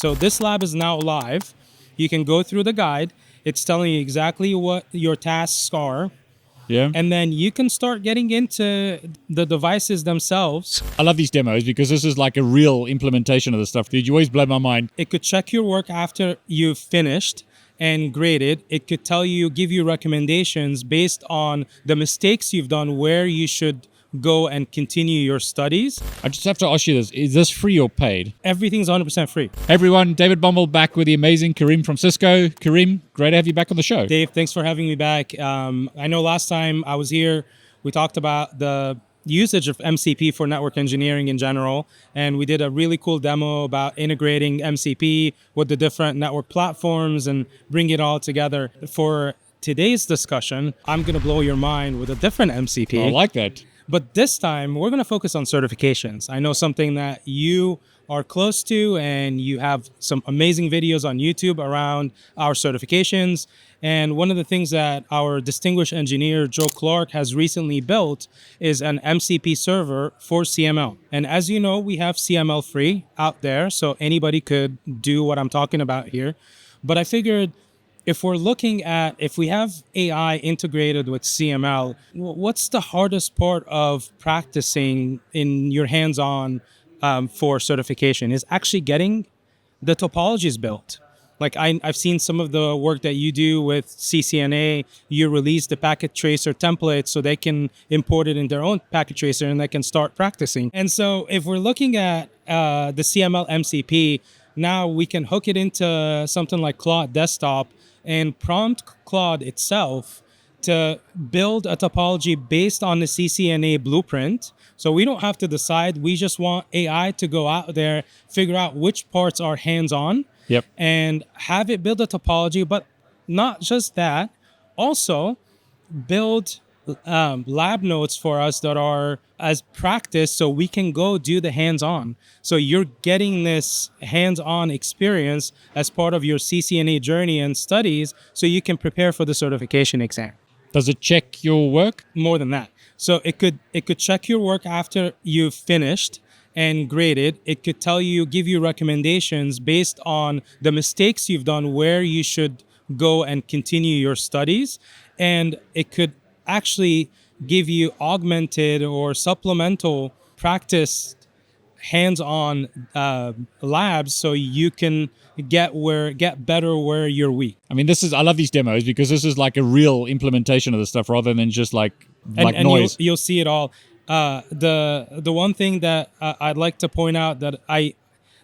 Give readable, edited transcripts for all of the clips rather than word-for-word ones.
So this lab is now live. You can go through the guide. It's telling you exactly what your tasks are. Yeah. And then you can start getting into the devices themselves. I love these demos because this is like a real implementation of the stuff. Dude, you always blow my mind. It could check your work after you've finished and graded. It could tell you, give you recommendations based on the mistakes you've done, where you should go and continue your studies. I just have to ask you this. Is this free or paid? Everything's 100% free. Hey everyone, David Bumble back with the amazing Kareem from Cisco. Kareem, great to have you back on the show. Dave, thanks for having me back. I know last time I was here, we talked about the usage of MCP for network engineering in general, and we did a really cool demo about integrating MCP with the different network platforms and bring it all together. For today's discussion, I'm going to blow your mind with a different MCP. I like that. But this time, we're going to focus on certifications. I know something that you are close to, and you have some amazing videos on YouTube around our certifications. And one of the things that our distinguished engineer, Joe Clark, has recently built is an MCP server for CML. And as you know, we have CML-free out there, so anybody could do what I'm talking about here. But I figured, if we're looking at, if we have AI integrated with CML, what's the hardest part of practicing in your hands-on for certification is actually getting the topologies built. Like I've seen some of the work that you do with CCNA. You release the packet tracer template so they can import it in their own packet tracer and they can start practicing. And so if we're looking at the CML MCP, now we can hook it into something like Claude Desktop and prompt Claude itself to build a topology based on the CCNA blueprint. So we don't have to decide. We just want AI to go out there, figure out which parts are hands-on, and have it build a topology. But not just that, also build lab notes for us that are as practice so we can go do the hands-on. So you're getting this hands-on experience as part of your CCNA journey and studies so you can prepare for the certification exam. Does it check your work? More than that. So it could check your work after you've finished and graded. It could tell you, give you recommendations based on the mistakes you've done, where you should go and continue your studies. And it could actually give you augmented or supplemental practice hands-on labs so you can get better where you're weak. I mean, I love these demos because this is like a real implementation of the stuff rather than just like noise. You'll see it all. The one thing that I'd like to point out that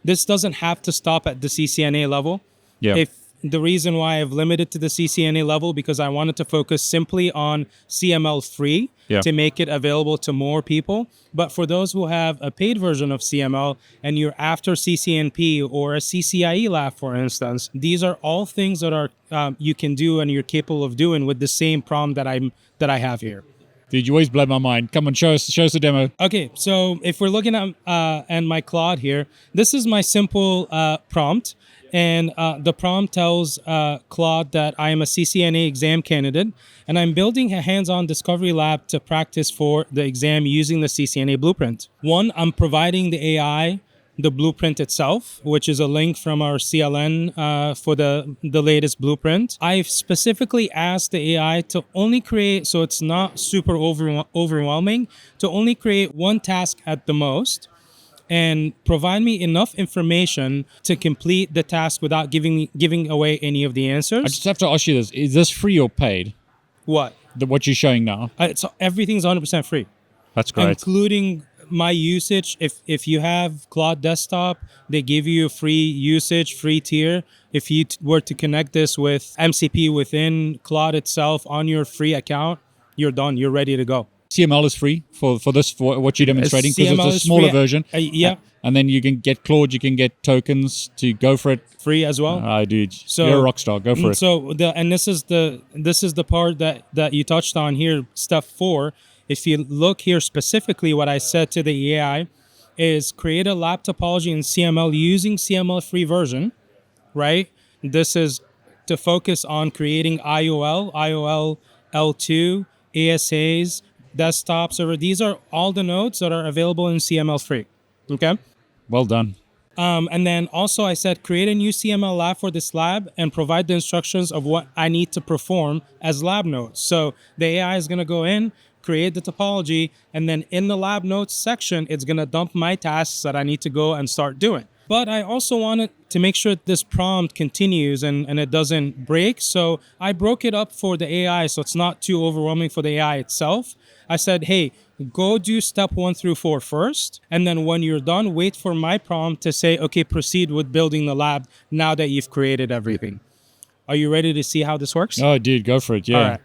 this doesn't have to stop at the CCNA level. Yeah. If the reason why I've limited to the CCNA level because I wanted to focus simply on CML-free to make it available to more people. But for those who have a paid version of CML and you're after CCNP or a CCIE lab, for instance, these are all things that are you can do and you're capable of doing with the same prompt that I have here. Dude, you always blow my mind. Come on, show us the demo. Okay, so if we're looking at my Claude here, this is my simple prompt. And the prompt tells Claude that I am a CCNA exam candidate, and I'm building a hands-on discovery lab to practice for the exam using the CCNA blueprint. One, I'm providing the AI the blueprint itself, which is a link from our CLN for the latest blueprint. I've specifically asked the AI to only create, so it's not super overwhelming, to only create one task at the most, and provide me enough information to complete the task without giving away any of the answers. I just have to ask you this. Is this free or paid? What? What you're showing now? Everything's 100% free. That's great. Including my usage. If you have Claude Desktop, they give you a free usage, free tier. If you were to connect this with MCP within Claude itself on your free account, you're done. You're ready to go. CML is free for what you're demonstrating because it's a smaller version. Yeah. And then you can get Claude, you can get tokens to go for it. Free as well. Dude, you're a rock star. Go for it. So this is the part that you touched on here, step 4. If you look here specifically, what I said to the AI is create a lab topology in CML using CML-free version, right? This is to focus on creating IOL L2, ASAs, desktop server. These are all the nodes that are available in CML-free. Okay. Well done. And then also I said, create a new CML lab for this lab and provide the instructions of what I need to perform as lab nodes. So the AI is going to go in, create the topology, and then in the lab notes section, it's going to dump my tasks that I need to go and start doing. But I also wanted to make sure this prompt continues and it doesn't break. So I broke it up for the AI so it's not too overwhelming for the AI itself. I said, hey, go do step 1 through 4 first. And then when you're done, wait for my prompt to say, okay, proceed with building the lab now that you've created everything. Are you ready to see how this works? Oh, dude, go for it. Yeah. All right.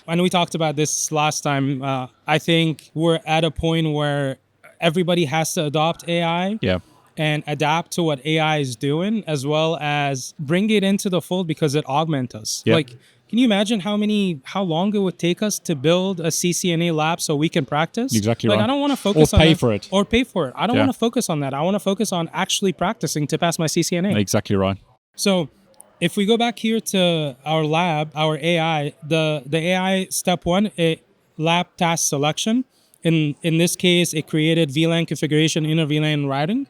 And we talked about this last time. I think we're at a point where everybody has to adopt AI. Yeah. And adapt to what AI is doing, as well as bring it into the fold because it augments us. Yep. Like, can you imagine how long it would take us to build a CCNA lab so we can practice? Exactly like, right. I don't want to focus on pay that. for it. Or pay for it. I don't Yeah. want to focus on that. I want to focus on actually practicing to pass my CCNA. Exactly right. So if we go back here to our lab, our AI, the AI step 1, lab task selection. In this case, it created VLAN configuration inner VLAN routing.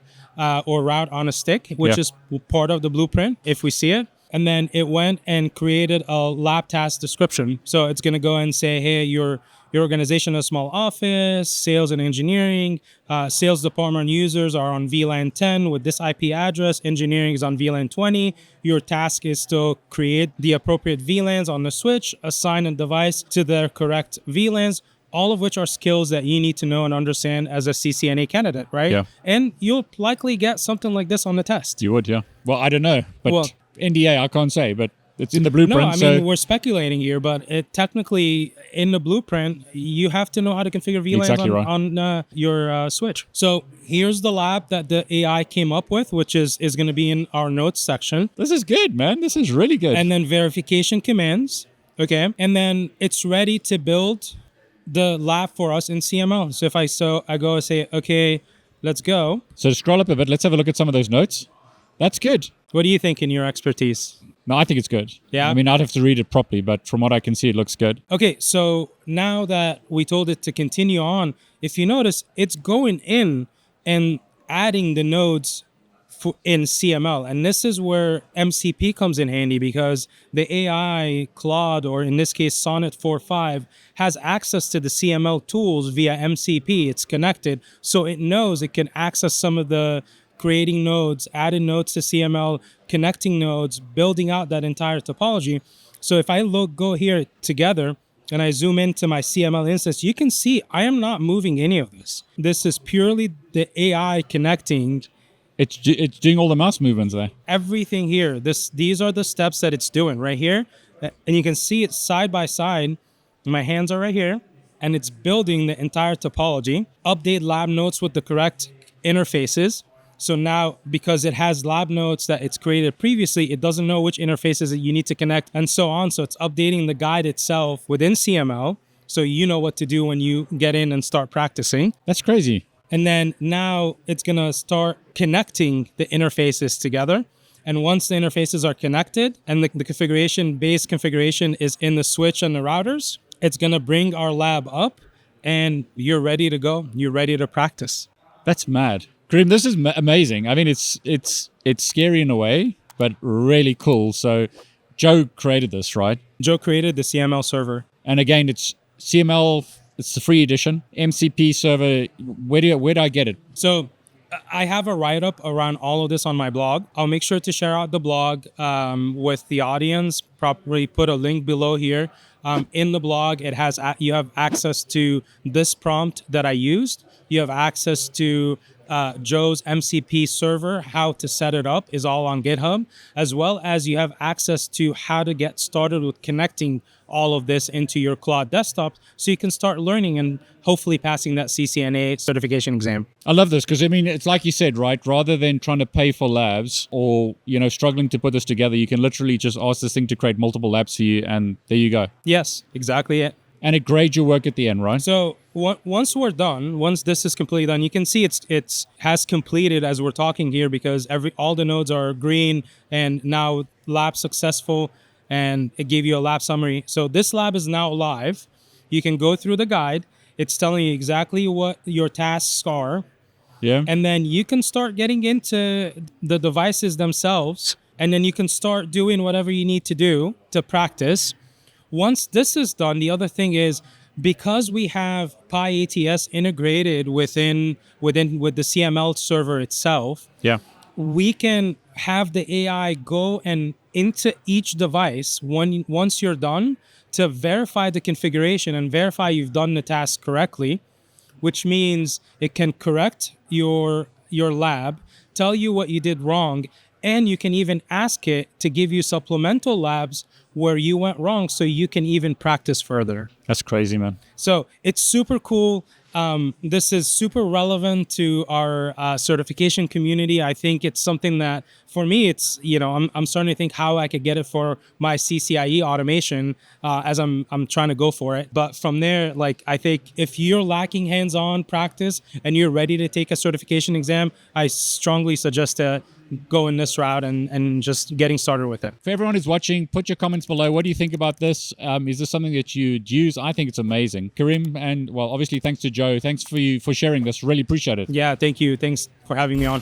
Or route on a stick, which Yeah. is part of the blueprint, if we see it. And then it went and created a lab task description. So it's going to go and say, hey, your organization is a small office, sales and engineering, sales department users are on VLAN 10 with this IP address, engineering is on VLAN 20. Your task is to create the appropriate VLANs on the switch, assign a device to their correct VLANs, all of which are skills that you need to know and understand as a CCNA candidate, right? Yeah. And you'll likely get something like this on the test. You would, yeah. Well, I don't know, but Well- NDA, I can't say, but it's in the No, blueprint. I mean, we're speculating here, but it technically, in the blueprint, you have to know how to configure VLANs Exactly right. on your switch. So here's the lab that the AI came up with, which is going to be in our notes section. This is good, man. This is really good. And then verification commands, okay? And then it's ready to build the lab for us in CML. So if I go and say, okay, let's go. So scroll up a bit. Let's have a look at some of those notes. That's good. What do you think in your expertise? No, I think it's good. Yeah? I mean, I'd have to read it properly, but from what I can see, it looks good. Okay, so now that we told it to continue on, if you notice, it's going in and adding the nodes in CML. And this is where MCP comes in handy because the AI, Claude, or in this case, Sonnet 4.5, has access to the CML tools via MCP. It's connected, so it knows it can access some of the creating nodes, adding nodes to CML, connecting nodes, building out that entire topology. So if I go here together and I zoom into my CML instance, you can see I am not moving any of this. This is purely the AI connecting It's doing all the mouse movements there. everything here. These are the steps that it's doing right here. And you can see it side by side. My hands are right here. And it's building the entire topology. Update lab notes with the correct interfaces. So now, because it has lab notes that it's created previously, it doesn't know which interfaces that you need to connect and so on. So it's updating the guide itself within CML. So you know what to do when you get in and start practicing. That's crazy. And then now it's going to start connecting the interfaces together. And once the interfaces are connected and the base configuration is in the switch and the routers, it's going to bring our lab up and you're ready to go. You're ready to practice. That's mad. Kareem, this is amazing. I mean, it's scary in a way, but really cool. So Joe created this, right? Joe created the CML server. And again, it's CML. It's the free edition. MCP server. Where do I get it? So I have a write-up around all of this on my blog. I'll make sure to share out the blog with the audience. Probably put a link below here. In the blog, you have access to this prompt that I used. You have access to Joe's MCP server. How to set it up is all on GitHub, as well as you have access to how to get started with connecting all of this into your Claude Desktop so you can start learning and hopefully passing that CCNA certification exam. I love this because, I mean, it's like you said, right? Rather than trying to pay for labs or, struggling to put this together, you can literally just ask this thing to create multiple labs for you and there you go. Yes, exactly it. And it grades your work at the end, right? So once we're done, once this is completely done, you can see it's has completed as we're talking here because all the nodes are green and now lab successful and it gave you a lab summary. So this lab is now live. You can go through the guide. It's telling you exactly what your tasks are. Yeah. And then you can start getting into the devices themselves, and then you can start doing whatever you need to do to practice. Once this is done, the other thing is, because we have PyATS integrated with the CML server itself, Yeah. we can have the AI go and into each device once you're done to verify the configuration and verify you've done the task correctly, which means it can correct your lab, tell you what you did wrong, and you can even ask it to give you supplemental labs where you went wrong so you can even practice further. That's crazy, man. So it's super cool. This is super relevant to our certification community. I think it's something that, for me, it's, I'm starting to think how I could get it for my CCIE automation as I'm trying to go for it. But from there, like, I think if you're lacking hands-on practice and you're ready to take a certification exam, I strongly suggest to go in this route and just getting started with it. For everyone who's watching, put your comments below. What do you think about this? Is this something that you'd use? I think it's amazing. Kareem, and well, obviously thanks to Joe. Thanks for sharing this. Really appreciate it. Yeah, thank you. Thanks for having me on.